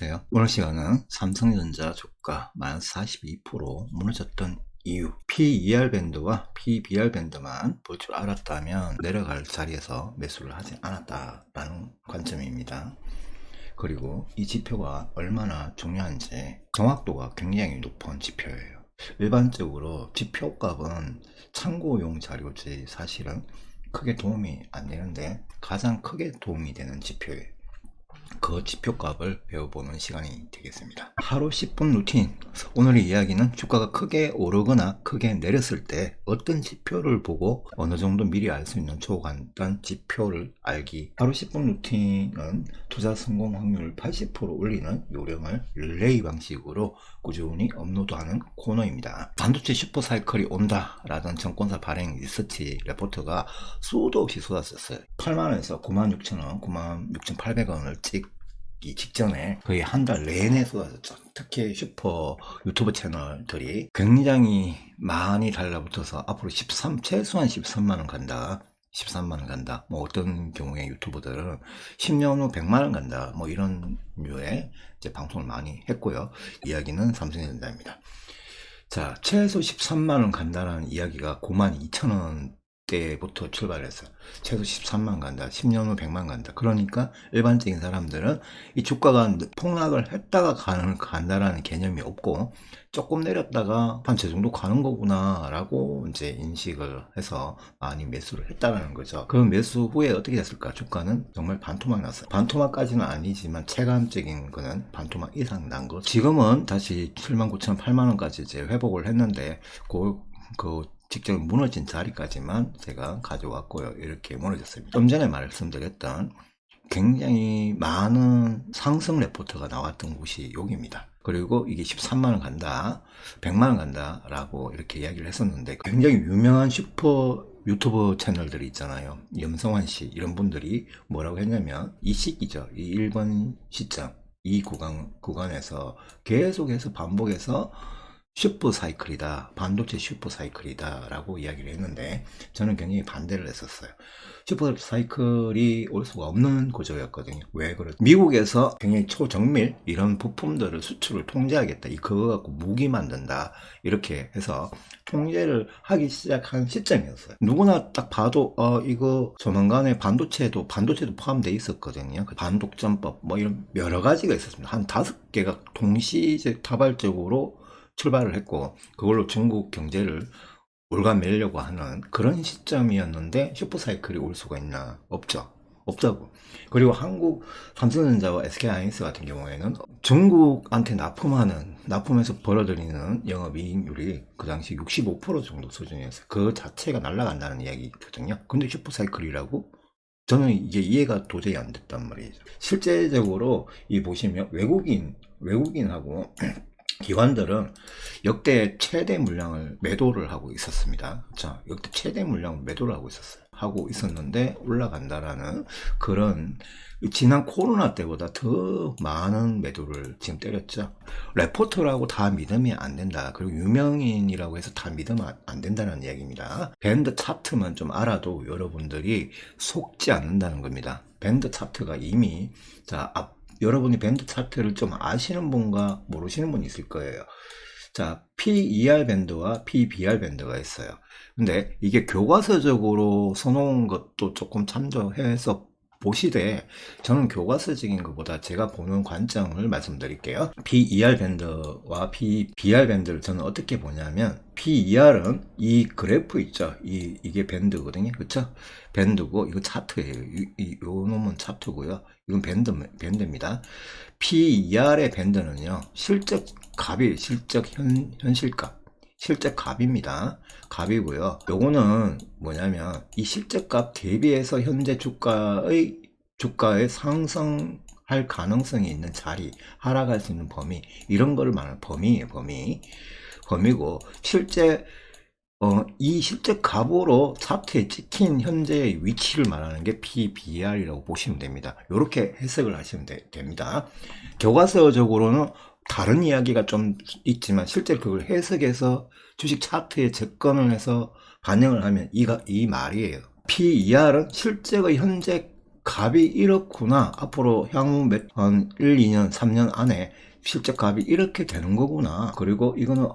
안녕하세요. 오늘 시간은 삼성전자 주가 마이너스 42% 무너졌던 이유, PER 밴드와 PBR 밴드만 볼 줄 알았다면 내려갈 자리에서 매수를 하지 않았다라는 관점입니다. 그리고 이 지표가 얼마나 중요한지 정확도가 굉장히 높은 지표예요. 일반적으로 지표값은 참고용 자료지 사실은 크게 도움이 안 되는데 가장 크게 도움이 되는 지표예요. 그 지표값을 배워보는 시간이 되겠습니다. 하루 10분 루틴. 오늘의 이야기는 주가가 크게 오르거나 크게 내렸을 때 어떤 지표를 보고 어느 정도 미리 알 수 있는 초간단 지표를 알기. 하루 10분 루틴은 투자 성공 확률 80% 올리는 요령을 릴레이 방식으로 꾸준히 업로드하는 코너입니다. 반도체 슈퍼사이클이 온다 라던 증권사 발행 리서치 레포트가 수도 없이 쏟아졌어요. 8만원에서 96,000원, 96,800원을 찍기 직전에 거의 한 달 내내 쏟아졌죠. 특히 슈퍼 유튜브 채널들이 굉장히 많이 달라붙어서 앞으로 최소한 13만원 간다. 13만원 간다. 뭐 어떤 경우에 유튜버들은 10년 후 100만원 간다. 뭐 이런 류의 이제 방송을 많이 했고요. 이야기는 삼성전자입니다. 자, 최소 13만원 간다라는 이야기가 92,000원 때부터 출발했어요. 최소 13만 간다, 10년 후 100만 간다. 그러니까 일반적인 사람들은 이 주가가 폭락을 했다가 간다라는 개념이 없고 조금 내렸다가 한 저 정도 가는 거구나 라고 이제 인식을 해서 많이 매수를 했다라는 거죠. 그 매수 후에 어떻게 됐을까? 주가는 정말 반토막 났어요. 반토막까지는 아니지만 체감적인 거는 반토막 이상 난 거. 지금은 다시 79,000원, 8만원까지 이제 회복을 했는데 그 직접 무너진 자리까지만 제가 가져왔고요. 이렇게 무너졌습니다. 좀 전에 말씀드렸던 굉장히 많은 상승 레포트가 나왔던 곳이 여기입니다. 그리고 이게 13만원 간다, 100만원 간다 라고 이렇게 이야기를 했었는데 굉장히 유명한 슈퍼 유튜브 채널들이 있잖아요. 염성환 씨 이런 분들이 뭐라고 했냐면 이 시기죠. 이 1번 시점, 이 구간에서 계속해서 반복해서 슈퍼사이클이다, 반도체 슈퍼사이클이다 라고 이야기를 했는데 저는 굉장히 반대를 했었어요. 슈퍼사이클이 올 수가 없는 구조였거든요. 왜 그렇죠? 미국에서 굉장히 초정밀 이런 부품들을 수출을 통제하겠다, 그거 갖고 무기 만든다 이렇게 해서 통제를 하기 시작한 시점이었어요. 누구나 딱 봐도 이거 조만간에 반도체도 포함되어 있었거든요. 반독점법 뭐 이런 여러 가지가 있었습니다. 한 5개가 동시다발적으로 출발을 했고 그걸로 중국 경제를 올가매려고 하는 그런 시점이었는데 슈퍼사이클이 올 수가 있나? 없다고. 그리고 한국 삼성전자와 SK하이닉스 같은 경우에는 중국한테 납품해서 벌어들이는 영업이익률이 그 당시 65% 정도 수준이었어요. 그 자체가 날아간다는 이야기거든요. 근데 슈퍼사이클이라고? 저는 이게 이해가 도저히 안 됐단 말이죠. 실제적으로 이 보시면 외국인하고 기관들은 역대 최대 물량을 매도를 하고 있었습니다. 자, 역대 최대 물량을 매도를 하고 있었는데 올라간다라는 그런 지난 코로나 때보다 더 많은 매도를 지금 때렸죠. 레포트라고 다 믿으면 안 된다. 그리고 유명인이라고 해서 다 믿으면 안 된다는 이야기입니다. 밴드 차트만 좀 알아도 여러분들이 속지 않는다는 겁니다. 밴드 차트가 이미 여러분이 밴드 차트를 좀 아시는 분과 모르시는 분이 있을 거예요. 자, PER 밴드와 PBR 밴드가 있어요. 근데 이게 교과서적으로 써놓은 것도 조금 참조해서 보시되 저는 교과서적인 것보다 제가 보는 관점을 말씀드릴게요. PER 밴드와 PBR 밴드를 저는 어떻게 보냐면 PER은 이 그래프 있죠. 이게 밴드거든요. 그쵸? 밴드고 이거 차트예요. 요 놈은 차트고요. 이건 밴드입니다. PER의 밴드는요. 실적 현실값. 실적 값입니다. 값이고요. 요거는 뭐냐면 이 실적값 대비해서 현재 주가의 상승할 가능성이 있는 자리, 하락할 수 있는 범위, 이런 거를 말하는 범위고 실제 이 실적 값으로 차트에 찍힌 현재의 위치를 말하는 게 PBR이라고 보시면 됩니다. 이렇게 해석을 하시면 됩니다. 교과서적으로는 다른 이야기가 좀 있지만 실제로 그걸 해석해서 주식 차트에 접근을 해서 반영을 하면 이 말이에요. PER은 실제의 현재 값이 이렇구나. 앞으로 향후 한 1, 2년, 3년 안에 실제 값이 이렇게 되는 거구나. 그리고 이거는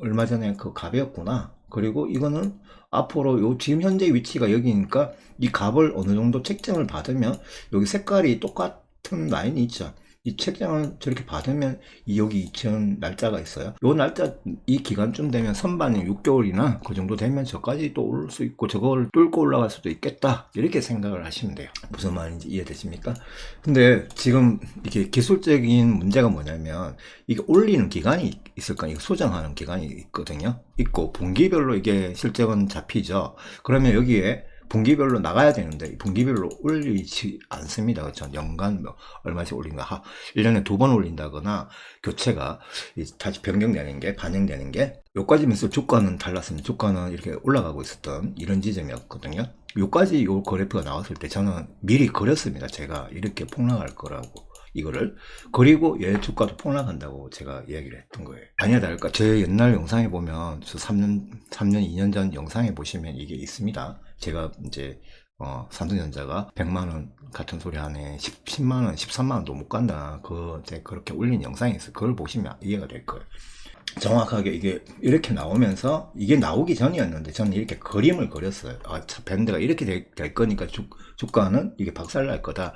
얼마 전에 그 값이었구나. 그리고 이거는 앞으로 요 지금 현재 위치가 여기니까 이 값을 어느 정도 책정을 받으면 여기 색깔이 똑같은 라인이 있죠. 이 책정을 저렇게 받으면 여기 2000 날짜가 있어요. 요 날짜 이 기간쯤 되면 선반이 6개월이나 그 정도 되면 저까지 또 오를 수 있고 저걸 뚫고 올라갈 수도 있겠다, 이렇게 생각을 하시면 돼요. 무슨 말인지 이해되십니까? 근데 지금 이게 기술적인 문제가 뭐냐면 이게 올리는 기간이 있을까, 이거 수정하는 기간이 있거든요. 있고 분기별로 이게 실적은 잡히죠. 그러면 여기에 분기별로 나가야 되는데 분기별로 올리지 않습니다. 그렇죠? 연간 뭐 얼마씩 올린다, 1년에 2번 올린다거나 교체가 다시 변경되는 게, 반영되는 게, 요까지 면서 주가는 달랐습니다. 주가는 이렇게 올라가고 있었던 이런 지점이었거든요. 요까지 요 그래프가 나왔을 때 저는 미리 그렸습니다. 제가 이렇게 폭락할 거라고. 이거를 그리고 얘 주가도 폭락한다고 제가 이야기를 했던 거예요. 아니야 다를까 제 옛날 영상에 보면 저 3년 2년 전 영상에 보시면 이게 있습니다. 제가 이제 삼성전자가 100만원 같은 소리 하네, 10만원 13만원도 못 간다, 제가 그렇게 올린 영상이 있어요. 그걸 보시면 이해가 될 거예요. 정확하게 이게 이렇게 나오면서, 이게 나오기 전이었는데 저는 이렇게 그림을 그렸어요. 밴드가 이렇게 될 거니까 주가는 이게 박살날 거다.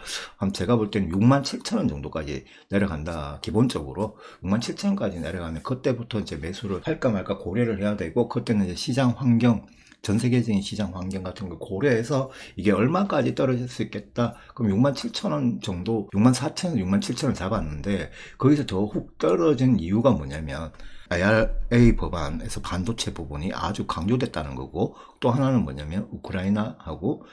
제가 볼 때는 67,000원 정도까지 내려간다. 기본적으로 67,000원까지 내려가면 그때부터 이제 매수를 할까 말까 고려를 해야 되고, 그때는 이제 시장 환경, 전 세계적인 시장 환경 같은 걸 고려해서 이게 얼마까지 떨어질 수 있겠다. 그럼 67,000원 정도, 64,000원, 67,000원 잡았는데 거기서 더 훅 떨어진 이유가 뭐냐면 IRA 법안에서 반도체 부분이 아주 강조됐다는 거고, 또 하나는 뭐냐면 우크라이나하고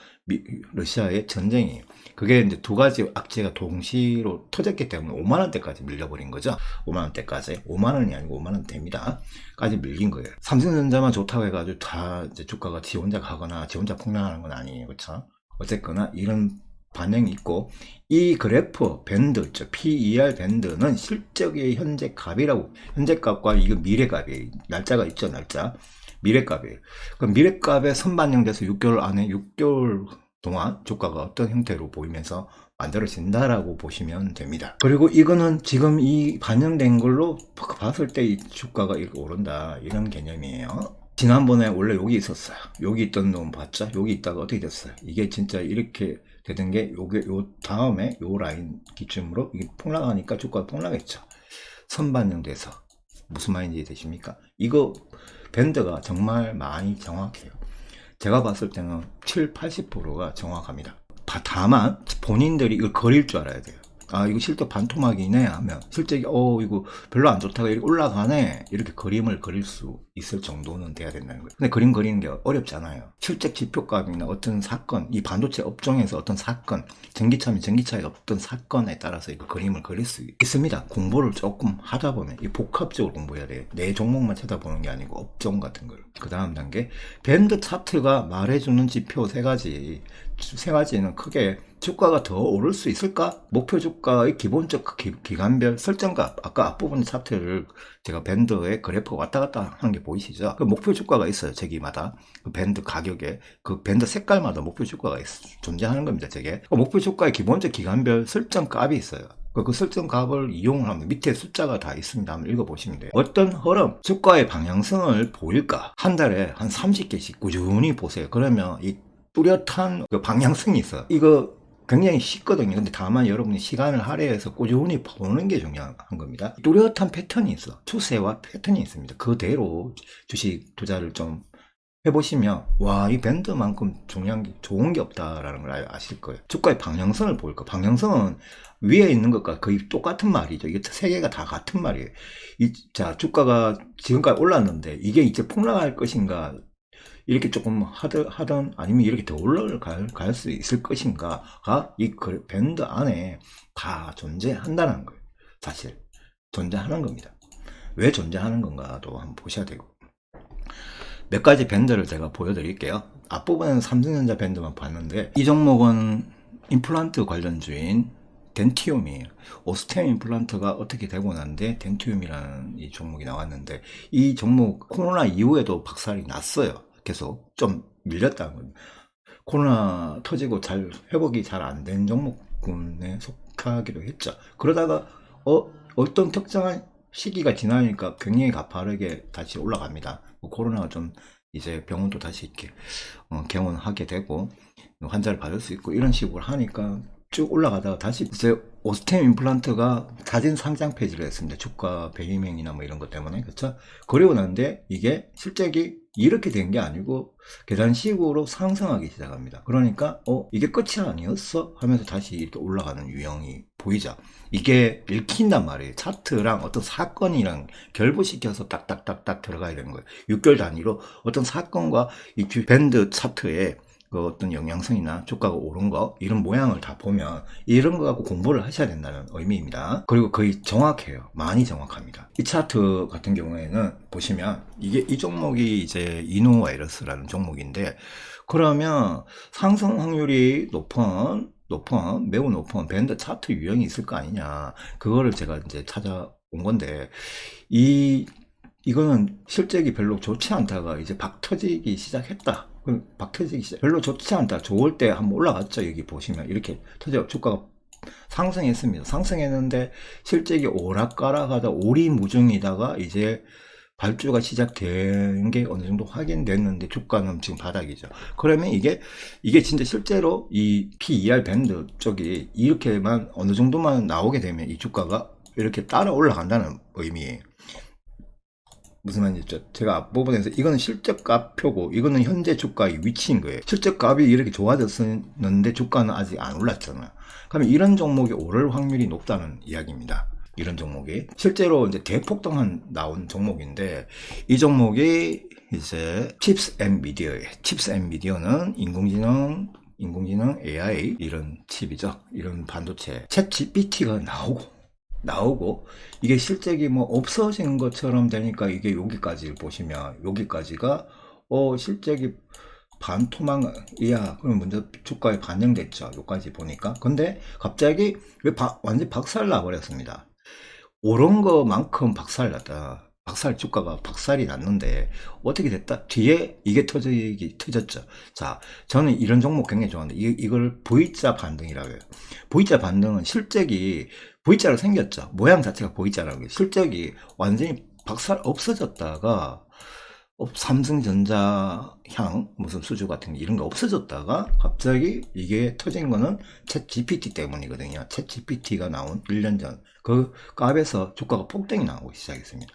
러시아의 전쟁이에요. 그게 이제 두 가지 악재가 동시로 터졌기 때문에 5만원대까지 밀려버린 거죠. 5만원대까지. 5만원이 아니고 5만원대입니다. 까지 밀린 거예요. 삼성전자만 좋다고 해가지고 다 이제 주가가 지 혼자 가거나 지 혼자 폭락하는 건 아니에요. 그렇죠? 어쨌거나 이런 반영이 있고, 이 그래프 밴드 있죠. PER 밴드는 실적의 현재 값이라고, 현재 값과 이거 미래 값이에요. 날짜가 있죠. 날짜. 미래 값이에요. 그럼 미래 값에 선반영돼서 6개월 안에 6개월 동안 주가가 어떤 형태로 보이면서 만들어진다라고 보시면 됩니다. 그리고 이거는 지금 이 반영된 걸로 봤을 때 이 주가가 이렇게 오른다, 이런 개념이에요. 지난번에 원래 여기 있었어요. 여기 있던 놈 봤죠? 여기 있다가 어떻게 됐어요? 이게 진짜 이렇게 되던 게 요 다음에 요 라인 기준으로 이게 폭락하니까 주가가 폭락했죠. 선반영돼서. 무슨 말인지 되십니까? 이거 밴드가 정말 많이 정확해요. 제가 봤을 때는 7, 80%가 정확합니다. 다만 본인들이 이걸 그릴 줄 알아야 돼요. 이거 실제 반토막이네 하면 실제 이거 별로 안 좋다가 이렇게 올라가네, 이렇게 그림을 그릴 수 있을 정도는 돼야 된다는 거예요. 근데 그림 그리는 게 어렵잖아요. 실제 지표값이나 어떤 사건, 이 반도체 업종에서 어떤 사건, 전기차면 전기차의 어떤 사건에 따라서 이거 그림을 그릴 수 있습니다. 공부를 조금 하다 보면, 이 복합적으로 공부해야 돼요. 내 종목만 찾아보는 게 아니고 업종 같은 걸. 그 다음 단계, 밴드 차트가 말해주는 지표 세 가지는 크게 주가가 더 오를 수 있을까? 목표 주가의 기본적 기간별 설정값, 아까 앞부분 차트를 제가 밴드의 그래프가 왔다 갔다 하는 게 보이시죠? 그 목표 주가가 있어요. 저기마다 그 밴드 가격에, 그 밴드 색깔마다 목표 주가가 존재하는 겁니다. 저게 목표 주가의 기본적 기간별 설정값이 있어요. 그 설정값을 이용을 하면 밑에 숫자가 다 있습니다. 한번 읽어보시면 돼요. 어떤 흐름, 주가의 방향성을 보일까? 한 달에 한 30개씩 꾸준히 보세요. 그러면 이 뚜렷한 그 방향성이 있어요. 이거 굉장히 쉽거든요. 근데 다만 여러분이 시간을 할애해서 꾸준히 보는 게 중요한 겁니다. 뚜렷한 패턴이 있어. 추세와 패턴이 있습니다. 그대로 주식 투자를 좀 해보시면, 이 밴드만큼 좋은 게 없다라는 걸 아실 거예요. 주가의 방향성을 보일 거. 방향성은 위에 있는 것과 거의 똑같은 말이죠. 이게 세 개가 다 같은 말이에요. 주가가 지금까지 올랐는데 이게 이제 폭락할 것인가, 이렇게 조금 하던 아니면 이렇게 더 올라갈 수 있을 것인가가 이 밴드 안에 다 존재한다는 거예요. 사실 존재하는 겁니다. 왜 존재하는 건가도 한번 보셔야 되고, 몇 가지 밴드를 제가 보여드릴게요. 앞부분은 삼성전자 밴드만 봤는데, 이 종목은 임플란트 관련주인 덴티움이에요. 오스테움 임플란트가 어떻게 되고 난데 덴티움이라는 이 종목이 나왔는데, 이 종목 코로나 이후에도 박살이 났어요. 계속 좀 밀렸다는 겁니다. 코로나 터지고 잘 회복이 잘 안 된 종목군에 속하기도 했죠. 그러다가 어떤 특정한 시기가 지나니까 굉장히 가파르게 다시 올라갑니다. 코로나가 좀 이제 병원도 다시 이렇게 개원하게 되고 환자를 받을 수 있고 이런 식으로 하니까 쭉 올라가다가 다시 이제 오스템 임플란트가 자진 상장 폐지를 했습니다. 주가 배임행위나 뭐 이런 것 때문에. 그렇죠? 그리고 난데 이게 실적이 이렇게 된 게 아니고 계단식으로 상승하기 시작합니다. 그러니까 이게 끝이 아니었어 하면서 다시 이렇게 올라가는 유형이 보이죠. 이게 읽힌단 말이에요. 차트랑 어떤 사건이랑 결부시켜서 딱딱딱딱 들어가야 되는 거예요. 6개월 단위로 어떤 사건과 이 밴드 차트에 그 어떤 영향성이나 주가가 오른 거 이런 모양을 다 보면 이런 거 갖고 공부를 하셔야 된다는 의미입니다. 그리고 거의 정확해요. 많이 정확합니다. 이 차트 같은 경우에는 보시면 이게 이 종목이 이제 이노바이러스라는 종목인데, 그러면 상승 확률이 높은 매우 높은 밴드 차트 유형이 있을 거 아니냐, 그거를 제가 이제 찾아온 건데, 이거는 실적이 별로 좋지 않다가 이제 박 터지기 시작했다. 별로 좋지 않다. 좋을 때 한번 올라갔죠. 여기 보시면 이렇게 터져 주가가 상승했습니다. 상승했는데 실적이 오락가락하다 오리무중이다가 이제 발주가 시작된 게 어느 정도 확인됐는데 주가는 지금 바닥이죠. 그러면 이게 진짜 실제로 이 PER 밴드 쪽이 이렇게만 어느 정도만 나오게 되면 이 주가가 이렇게 따라 올라간다는 의미예요. 무슨 말인지 제가 앞부분에서 이거는 실적값표고 이거는 현재 주가의 위치인 거예요. 실적값이 이렇게 좋아졌었는데 주가는 아직 안 올랐잖아요. 그러면 이런 종목이 오를 확률이 높다는 이야기입니다. 이런 종목이 실제로 이제 대폭등 나온 종목인데, 이 종목이 이제 칩스 앤 미디어예요. 칩스 앤 미디어는 인공지능 AI 이런 칩이죠. 이런 반도체 챗 GPT가 나오고 이게 실적이 뭐 없어진 것처럼 되니까 이게 여기까지 보시면 여기까지가 실적이 반토막이야. 그럼 먼저 주가에 반영됐죠. 여기까지 보니까. 근데 갑자기 완전 박살 나버렸습니다. 오른 거만큼 주가가 박살이 났는데 어떻게 됐다? 뒤에 이게 터졌죠. 자, 저는 이런 종목 굉장히 좋아하는데 이걸 V자 반등이라고 해요. V자 반등은 실적이 V자로 생겼죠. 모양 자체가 V자라고 해요. 실적이 완전히 없어졌다가 삼성전자향 무슨 수주 같은 게 이런 거 없어졌다가 갑자기 이게 터진 거는 챗 GPT 때문이거든요. 챗 GPT가 나온 1년 전 그 값에서 주가가 폭등이 나오기 시작했습니다.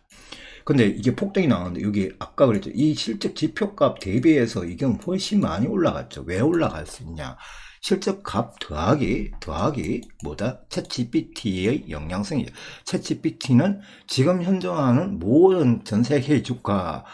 근데 이게 폭등이 나오는데 여기 아까 그랬죠. 이 실적 지표값 대비해서 이게 훨씬 많이 올라갔죠. 왜 올라갈 수 있냐? 실적값 더하기 뭐다? 챗 GPT의 영향성이죠. 챗 GPT는 지금 현존하는 모든 전 세계 주가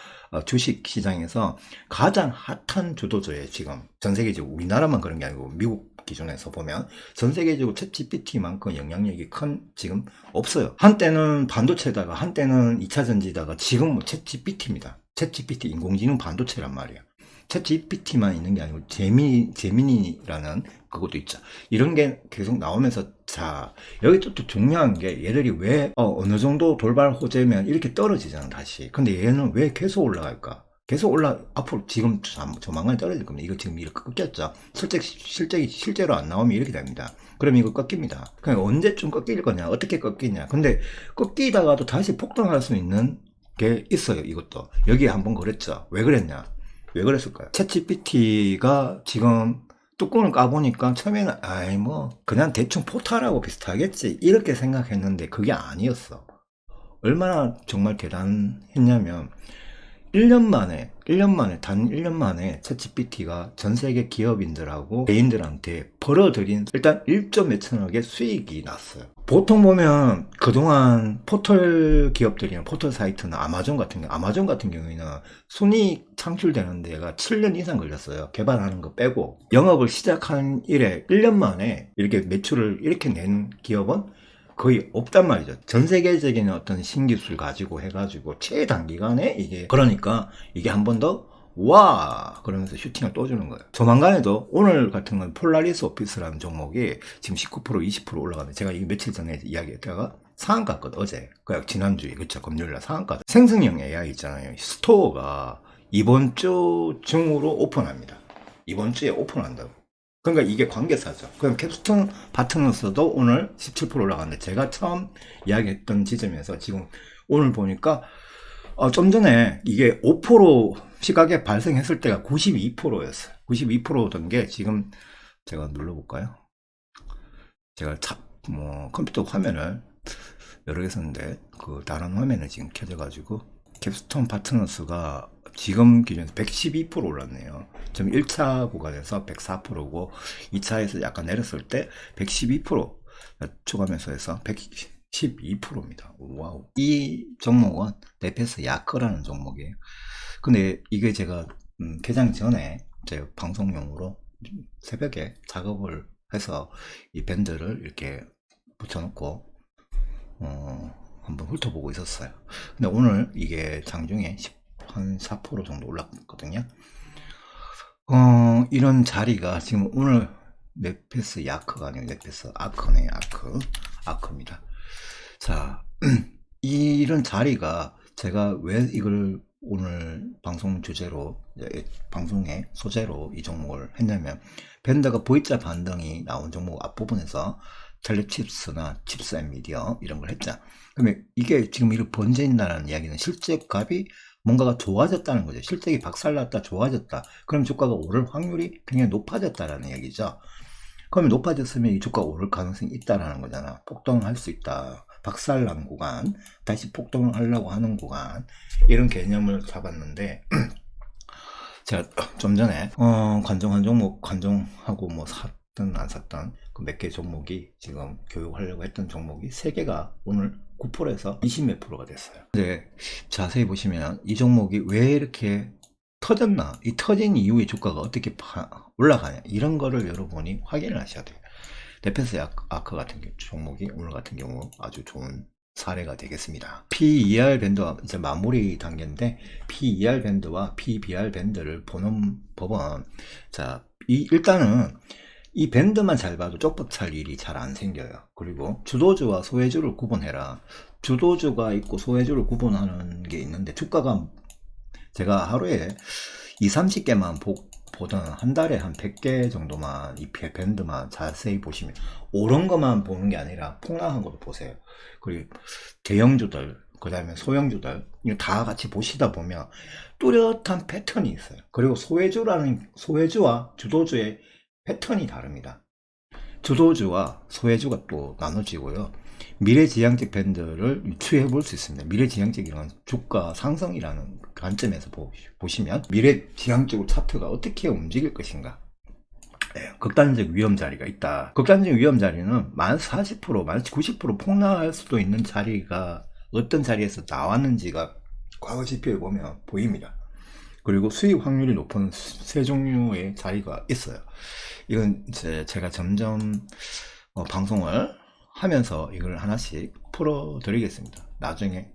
주식 시장에서 가장 핫한 주도주예요. 지금 전 세계적으로 우리나라만 그런 게 아니고 미국 기준에서 보면 전 세계적으로 챗 GPT만큼 영향력이 큰 지금 없어요. 한때는 반도체다가 한때는 2차 전지다가 지금 챗 GPT입니다. 챗 GPT 인공지능 반도체란 말이에요. 챗 GPT만 있는 게 아니고 제미니라는 그것도 있죠. 이런 게 계속 나오면서, 자, 여기 또 중요한 게 얘들이 왜 어느 정도 돌발 호재면 이렇게 떨어지잖아 다시. 근데 얘는 왜 계속 올라갈까? 앞으로 지금 조만간 떨어질 겁니다. 이거 지금 이렇게 꺾였죠. 실적이 실제로 안 나오면 이렇게 됩니다. 그럼 이거 꺾입니다. 그냥 언제쯤 꺾일 거냐? 어떻게 꺾이냐? 근데 꺾이다가도 다시 폭등할 수 있는 게 있어요. 이것도 여기에 한번 그랬죠. 왜 그랬냐? 왜 그랬을까요? 챗GPT가 지금 뚜껑을 까보니까 처음에는 그냥 대충 포탈하고 비슷하겠지 이렇게 생각했는데 그게 아니었어. 얼마나 정말 대단했냐면 1년 만에 단 1년 만에 챗GPT가 전 세계 기업인들하고 개인들한테 벌어들인 일단 1조 몇천억의 수익이 났어요. 보통 보면 그동안 포털 기업들이나 포털 사이트나 아마존 같은 경우에는 순이익 창출되는 데가 7년 이상 걸렸어요. 개발하는 거 빼고. 영업을 시작한 이래 1년 만에 이렇게 매출을 이렇게 낸 기업은 거의 없단 말이죠. 전 세계적인 어떤 신기술 가지고 해가지고 최단기간에 그러니까 이게 한 번 더 그러면서 슈팅을 또 주는 거예요. 조만간에도 오늘 같은 건 폴라리스 오피스라는 종목이 지금 19% 20% 올라가는데, 제가 이게 며칠 전에 이야기했다가 상한가거든. 어제 지난주에 그쵸, 금요일날 상한가. 생성형 AI 있잖아요. 스토어가 이번 주 중으로 오픈합니다. 이번 주에 오픈한다고. 그러니까 이게 관계사죠. 그럼 캡스톤 파트너스도 오늘 17% 올라갔는데, 제가 처음 이야기했던 지점에서 지금 오늘 보니까 좀 전에 이게 5% 시가게 발생했을 때가 92%였어요. 92%던 게 지금 제가 눌러볼까요? 제가 컴퓨터 화면을 여러 개 썼는데 그 다른 화면에 지금 켜져가지고 캡스톤 파트너스가 지금 기준에서 112% 올랐네요. 지금 1차 구간에서 104%고 2차에서 약간 내렸을 때 112% 추가면서에서 112%입니다. 와우. 이 종목은 네페스 야크라는 종목이에요. 근데 이게 제가 개장 전에 제 방송용으로 새벽에 작업을 해서 이 밴드를 이렇게 붙여놓고 한번 훑어보고 있었어요. 근데 오늘 이게 장중에 한 4% 정도 올랐거든요. 이런 자리가 지금 오늘 네페스 야크가 아니고 네페스 아크네요. 아크입니다. 자, 이런 자리가 제가 왜 이걸 오늘 방송 주제로, 방송의 소재로 이 종목을 했냐면, 밴드가 V자 반등이 나온 종목 앞부분에서 텔레칩스나 칩스 앤 미디어 이런 걸 했죠. 그러면 이게 지금 이렇게 번져있다는 이야기는 실제 값이 뭔가가 좋아졌다는 거죠. 실적이 박살났다, 좋아졌다. 그럼 주가가 오를 확률이 굉장히 높아졌다라는 얘기죠. 그러면 높아졌으면 이 주가가 오를 가능성이 있다라는 거잖아. 폭등을 할 수 있다. 박살난 구간, 다시 폭등을 하려고 하는 구간, 이런 개념을 잡았는데, 제가 좀 전에 관종한 종목 관종하고 뭐 샀든 안 샀든 그 몇 개 종목이 지금 교육하려고 했던 종목이 3개가 오늘 9%에서 20몇 %가 됐어요. 근데 자세히 보시면 이 종목이 왜 이렇게 터졌나, 이 터진 이후에 주가가 어떻게 올라가냐, 이런 거를 여러분이 확인을 하셔야 돼요. 네페스 아크 같은 종목이 오늘 같은 경우 아주 좋은 사례가 되겠습니다. PER 밴드와 이제 마무리 단계인데, PER 밴드와 PBR 밴드를 보는 법은, 자, 일단은 이 밴드만 잘 봐도 쪽박찰 일이 잘 안 생겨요. 그리고 주도주와 소외주를 구분해라. 주도주가 있고 소외주를 구분하는 게 있는데, 주가가 제가 하루에 20-30개만 보던 한 달에 한 100개 정도만 이 밴드만 자세히 보시면, 오른 것만 보는 게 아니라 폭락한 것도 보세요. 그리고 대형주들, 그 다음에 소형주들, 이거 다 같이 보시다 보면 뚜렷한 패턴이 있어요. 그리고 소외주와 주도주의 패턴이 다릅니다. 주도주와 소외주가 또 나눠지고요. 미래지향적 밴드를 유추해 볼 수 있습니다. 미래지향적이란 주가 상승이라는 관점에서 보시면 미래지향적으로 차트가 어떻게 움직일 것인가. 네, 극단적 위험 자리가 있다. 극단적 위험 자리는 -40%, -90% 폭락할 수도 있는 자리가 어떤 자리에서 나왔는지가 과거 지표에 보면 보입니다. 그리고 수익 확률이 높은 세 종류의 자리가 있어요. 이건 이제 제가 점점 방송을 하면서 이걸 하나씩 풀어 드리겠습니다. 나중에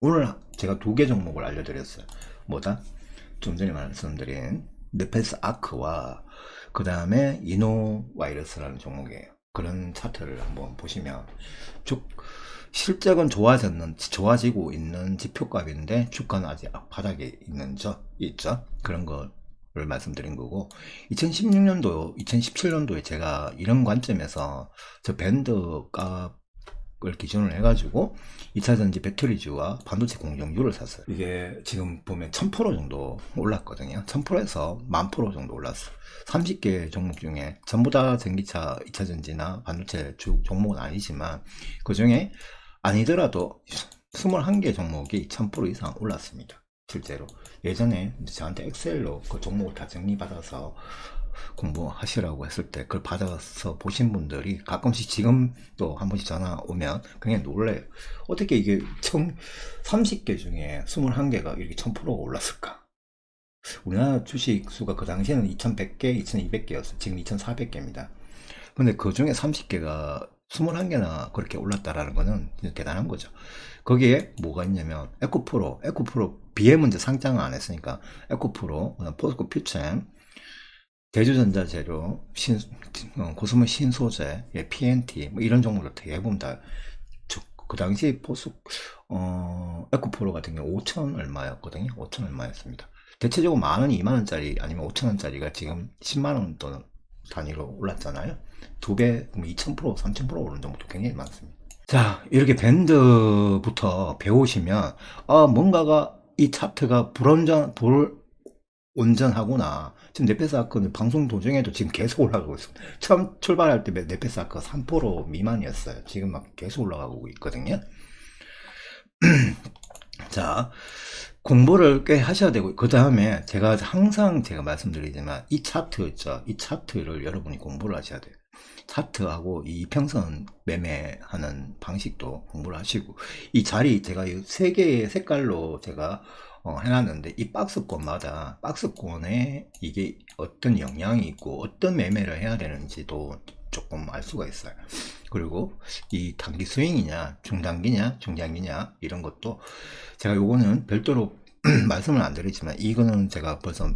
오늘 제가 2개 종목을 알려드렸어요. 뭐다? 좀 전에 말씀드린 네페스 아크와 그 다음에 이노바이러스라는 종목이에요. 그런 차트를 한번 보시면 실적은 좋아지고 있는 지표값인데 주가는 아직 바닥에 있죠. 그런 거를 말씀드린 거고, 2016년도, 2017년도에 제가 이런 관점에서 저 밴드 값을 기준으로 해가지고 2차전지 배터리주와 반도체 공정주를 샀어요. 이게 지금 보면 1000% 정도 올랐거든요. 1000%에서 10,000% 정도 올랐어요. 30개 종목 중에 전부 다 전기차, 2차전지나 반도체 종목은 아니지만, 그 중에 아니더라도 21개 종목이 1000% 이상 올랐습니다. 실제로 예전에 저한테 엑셀로 그 종목을 다 정리받아서 공부하시라고 했을 때 그걸 받아서 보신 분들이 가끔씩 지금 또 한 번씩 전화 오면 그냥 놀래요. 어떻게 이게 30개 중에 21개가 이렇게 1000%가 올랐을까? 우리나라 주식 수가 그 당시에는 2100개, 2200개였어요. 지금 2400개입니다. 근데 그 중에 30개가 21개나 그렇게 올랐다라는 거는 대단한 거죠. 거기에 뭐가 있냐면 에코프로 BM은 이제 상장을 안 했으니까 에코프로, 포스코 퓨처엠, 대주전자재료, 고스모 신소재, PNT 뭐 이런 종목들 대부분 다 그 당시 에코프로 같은 경우 5천 얼마였거든요. 5천 얼마였습니다. 대체적으로 만원, 2만원짜리 아니면 5천원짜리가 지금 10만원 돈 단위로 올랐잖아요. 2배, 2000%, 3000% 오른 정도 굉장히 많습니다. 자, 이렇게 밴드부터 배우시면, 뭔가가 이 차트가 불온전하구나. 지금 네페사크는 방송 도중에도 지금 계속 올라가고 있습니다. 처음 출발할 때 네페사크가 3% 미만이었어요. 지금 막 계속 올라가고 있거든요. 자, 공부를 꽤 하셔야 되고, 그 다음에 항상 제가 말씀드리지만, 이 차트 있죠. 이 차트를 여러분이 공부를 하셔야 돼요. 차트하고 이 이평선 매매하는 방식도 공부를 하시고, 이 자리 제가 이 세 개의 색깔로 제가 해놨는데, 이 박스권마다 박스권에 이게 어떤 영향이 있고 어떤 매매를 해야 되는지도 조금 알 수가 있어요. 그리고 이 단기 스윙이냐 중단기냐 중장기냐 이런 것도 제가 요거는 별도로 말씀을 안 드리지만, 이거는 제가 벌써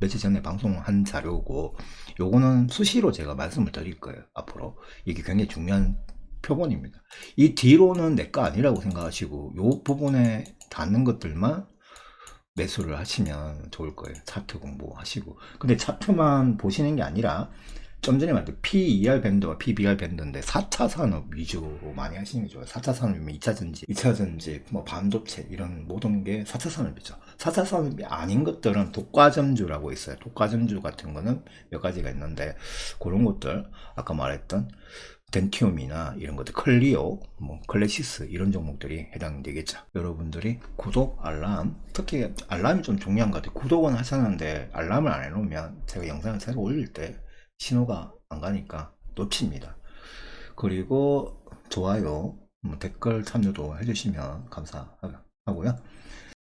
며칠 전에 방송한 자료고, 요거는 수시로 제가 말씀을 드릴 거예요. 앞으로 이게 굉장히 중요한 표본입니다. 이 뒤로는 내 거 아니라고 생각하시고 요 부분에 닿는 것들만 매수를 하시면 좋을 거예요. 차트 공부하시고. 근데 차트만 보시는 게 아니라, 좀 전에 말했던 PER 밴드와 PBR 밴드인데 4차 산업 위주로 많이 하시는 게 좋아요. 4차 산업이면 2차 전지, 2차 전지, 뭐 반도체 이런 모든 게 4차 산업이죠. 4차 산업이 아닌 것들은 독과점주라고 있어요. 독과점주 같은 거는 몇 가지가 있는데, 그런 것들 아까 말했던 덴티움이나 이런 것들, 클리오, 뭐 클래시스 이런 종목들이 해당되겠죠. 여러분들이 구독, 알람, 특히 알람이 좀 중요한 것 같아요. 구독은 하셨는데 알람을 안 해놓으면 제가 영상을 새로 올릴 때 신호가 안 가니까 놓칩니다. 그리고 좋아요, 댓글 참여도 해주시면 감사하고요.